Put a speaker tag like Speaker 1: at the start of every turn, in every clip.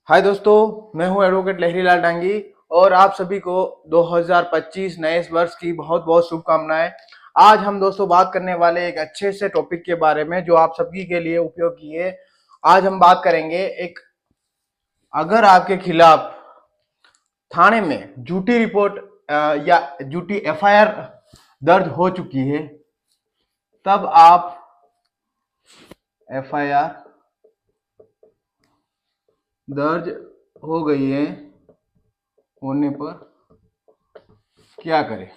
Speaker 1: हाय दोस्तों, मैं हूं एडवोकेट लहरी लाल डांगी और आप सभी को 2025 नए वर्ष की बहुत बहुत शुभकामनाएं। आज हम दोस्तों बात करने वाले एक अच्छे से टॉपिक के बारे में जो आप सभी के लिए उपयोगी है। आज हम बात करेंगे अगर आपके खिलाफ थाने में झूठी रिपोर्ट या झूठी एफआईआर दर्ज हो चुकी है, तब आप एफआईआर दर्ज हो गई है होने पर क्या करें।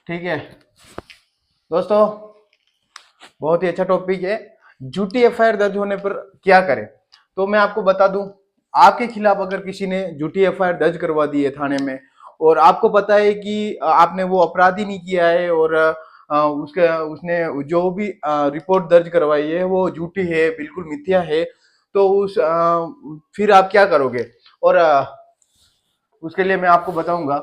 Speaker 1: ठीक है दोस्तों, बहुत ही अच्छा टॉपिक है। झूठी एफआईआर दर्ज होने पर क्या करें, तो मैं आपको बता दूं। आपके खिलाफ अगर किसी ने झूठी एफआईआर दर्ज करवा दी है थाने में और आपको पता है कि आपने वो अपराध ही नहीं किया है और उसने जो भी रिपोर्ट दर्ज करवाई है वो झूठी है, बिल्कुल मिथ्या है, तो फिर आप क्या करोगे। और उसके लिए मैं आपको बताऊंगा।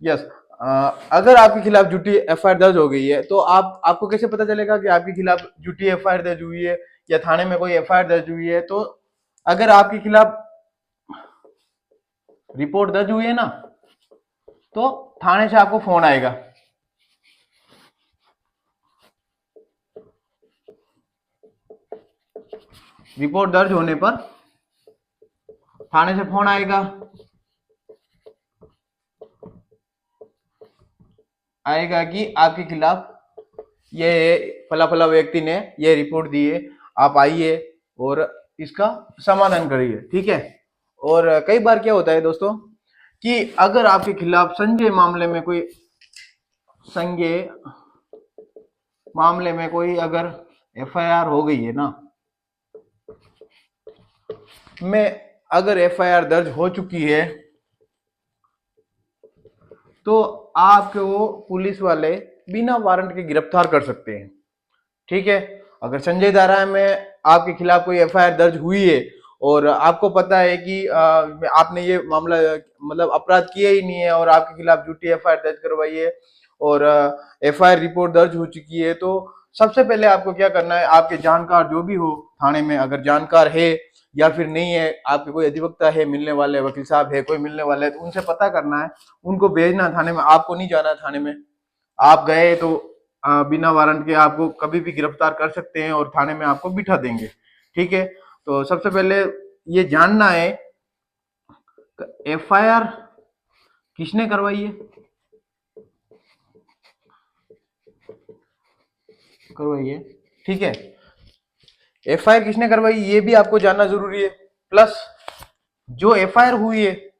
Speaker 1: यस, अगर आपके खिलाफ झूठी एफआईआर दर्ज हो गई है तो आपको कैसे पता चलेगा कि आपके खिलाफ झूठी एफआईआर दर्ज हुई है या थाने में कोई एफआईआर दर्ज हुई है। तो अगर आपके खिलाफ रिपोर्ट दर्ज हुई है ना, तो थाने से आपको फोन आएगा। रिपोर्ट दर्ज होने पर थाने से फोन आएगा कि आपके खिलाफ ये फला फला व्यक्ति ने ये रिपोर्ट दी है, आप आइए और इसका समाधान करिए। ठीक है। और कई बार क्या होता है दोस्तों कि अगर आपके खिलाफ संज्ञेय मामले में कोई अगर एफआईआर हो गई है ना, में अगर एफआईआर दर्ज हो चुकी है तो आपको पुलिस वाले बिना वारंट के गिरफ्तार कर सकते हैं। ठीक है। अगर संजय धारा में आपके खिलाफ कोई एफआईआर दर्ज हुई है और आपको पता है कि आपने ये मामला मतलब अपराध किया ही नहीं है और आपके खिलाफ झूठी एफआईआर दर्ज करवाई है और एफआईआर रिपोर्ट दर्ज हो चुकी है, तो सबसे पहले आपको क्या करना है, आपके जानकार जो भी हो थाने में, अगर जानकार है या फिर नहीं है, आपके कोई अधिवक्ता है मिलने वाले, वकील साहब है कोई मिलने वाले है, तो उनसे पता करना है, उनको भेजना थाने में। आपको नहीं जाना थाने में। आप गए तो बिना वारंट के आपको कभी भी गिरफ्तार कर सकते हैं और थाने में आपको बिठा देंगे। ठीक है। तो सबसे पहले ये जानना है एफआईआर किसने करवाई है, ठीक है। एफआईआर किसने करवाई ये भी आपको जानना जरूरी है। प्लस जो एफआईआर हुई है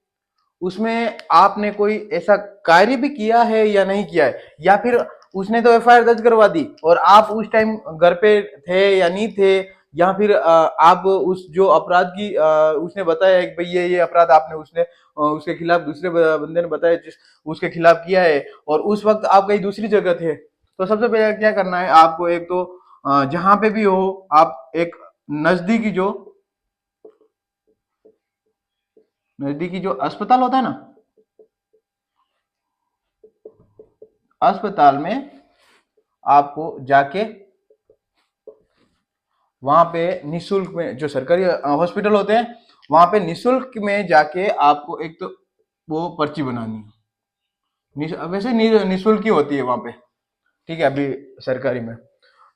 Speaker 1: उसमें आपने कोई ऐसा कार्य भी किया है या नहीं किया है, या फिर उसने तो एफआईआर दर्ज करवा दी और आप उस टाइम घर पे थे या नहीं थे, या फिर आप उस जो अपराध की उसने बताया कि भाई ये अपराध आपने उसके खिलाफ दूसरे बंदे ने बताया जिस उसके खिलाफ किया है और उस वक्त आप कहीं दूसरी जगह थे। तो सबसे पहले क्या करना है आपको, एक तो जहां पे भी हो आप एक नजदीकी जो अस्पताल होता है ना, अस्पताल में आपको जाके वहां पे निशुल्क में, जो सरकारी हॉस्पिटल होते हैं वहां पे निशुल्क में जाके आपको एक तो वो पर्ची बनानी है। वैसे निशुल्क ही होती है वहां पे। ठीक है। अभी सरकारी में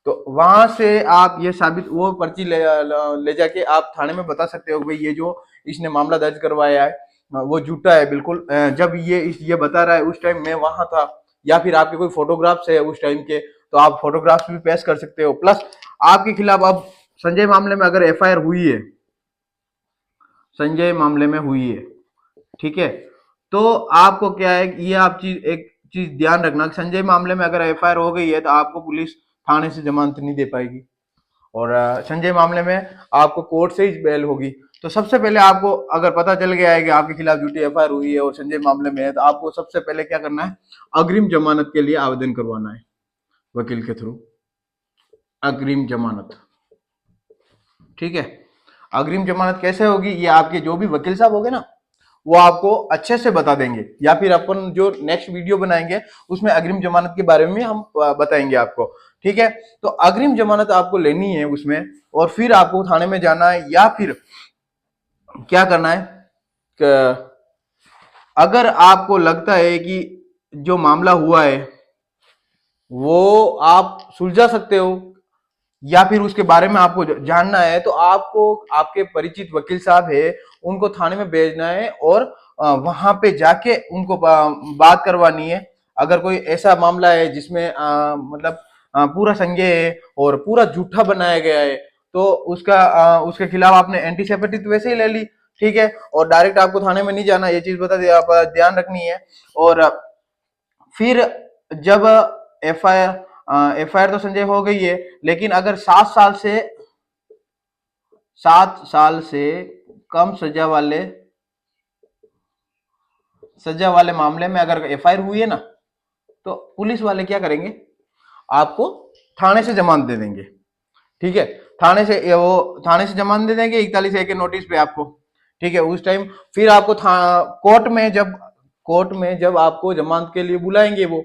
Speaker 1: तो वहां से आप ये साबित वो पर्ची ले जाके आप थाने में बता सकते हो भाई ये जो इसने मामला दर्ज करवाया है वो झूठा है बिल्कुल। जब ये बता रहा है उस टाइम मैं वहां था, या फिर आपके कोई फोटोग्राफ्स है उस टाइम के, तो आप फोटोग्राफ्स भी पेश कर सकते हो। प्लस आपके खिलाफ अब संजय मामले में अगर एफआईआर हुई है, संजय मामले में हुई है, ठीक है, तो आपको क्या है, ये आप एक चीज ध्यान रखना, संजय मामले में अगर एफआईआर हो गई है तो आपको पुलिस थाने से जमानत नहीं दे पाएगी और संजय मामले में आपको कोर्ट से ही बेल होगी। तो सबसे पहले आपको अगर पता चल गया है कि आपके खिलाफ झूठी एफआईआर हुई है और संजय मामले में है, तो आपको सबसे पहले क्या करना है, अग्रिम जमानत के लिए आवेदन करवाना है वकील के थ्रू, अग्रिम जमानत। ठीक है। अग्रिम जमानत कैसे होगी ये आपके जो भी वकील साहब होंगे ना वो आपको अच्छे से बता देंगे, या फिर अपन जो नेक्स्ट वीडियो बनाएंगे उसमें अग्रिम जमानत के बारे में हम बताएंगे आपको। ठीक है। तो अग्रिम जमानत आपको लेनी है उसमें, और फिर आपको थाने में जाना है, या फिर क्या करना है कि अगर आपको लगता है कि जो मामला हुआ है वो आप सुलझा सकते हो, या फिर उसके बारे में आपको जानना है, तो आपको आपके परिचित वकील साहब है उनको थाने में भेजना है और वहां पे जाके उनको बात करवानी है। अगर कोई ऐसा मामला है जिसमें मतलब पूरा संज्ञेय है और पूरा झूठा बनाया गया है, तो उसके खिलाफ आपने एंटीसेपेटिक तो वैसे ही ले ली, ठीक है, और डायरेक्ट आपको थाने में नहीं जाना, ये चीज बता दिया, आप ध्यान रखनी है। और फिर जब एफआईआर तो संजय हो गई है, लेकिन अगर 7 साल से कम सजा वाले मामले में अगर एफआईआर हुई है ना, तो पुलिस वाले क्या करेंगे, आपको थाने से जमानत दे देंगे, ठीक है। थाने से जमानत दे देंगे 41A के नोटिस पे आपको, ठीक है। उस टाइम फिर आपको कोर्ट में जब आपको जमानत के लिए बुलाएंगे, वो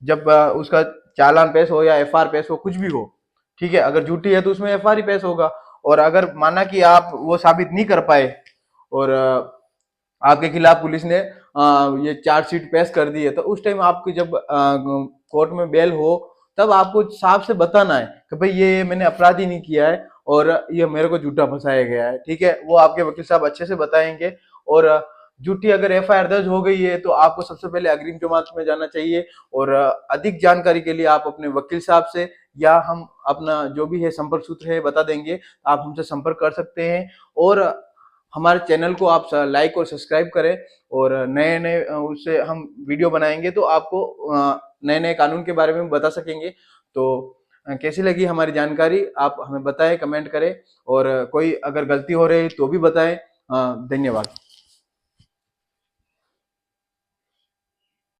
Speaker 1: जब उसका चालान पेश हो या एफआईआर पेश हो, कुछ भी हो, ठीक है। अगर झूठी है तो उसमें एफआईआर पेश होगा, और अगर माना कि आप वो साबित नहीं कर पाए और आपके खिलाफ पुलिस ने ये चार्जशीट पेश कर दी है, तो उस टाइम आपकी जब कोर्ट में बेल हो, तब आपको साफ से बताना है कि भाई ये मैंने अपराध ही नहीं किया है और ये मेरे को झूठा फंसाया गया है, ठीक है। वो आपके वकील साहब अच्छे से बताएंगे। और झूठी अगर एफआईआर दर्ज हो गई है तो आपको सबसे पहले अग्रिम जमानत में जाना चाहिए। और अधिक जानकारी के लिए आप अपने वकील साहब से या हम अपना जो भी है संपर्क सूत्र है बता देंगे, आप हमसे संपर्क कर सकते हैं। और हमारे चैनल को आप लाइक और सब्सक्राइब करें, और नए नए उससे हम वीडियो बनाएंगे तो आपको नए नए कानून के बारे में बता सकेंगे। तो कैसी लगी हमारी जानकारी आप हमें बताएं, कमेंट करें, और कोई अगर गलती हो रही तो भी बताएं। धन्यवाद।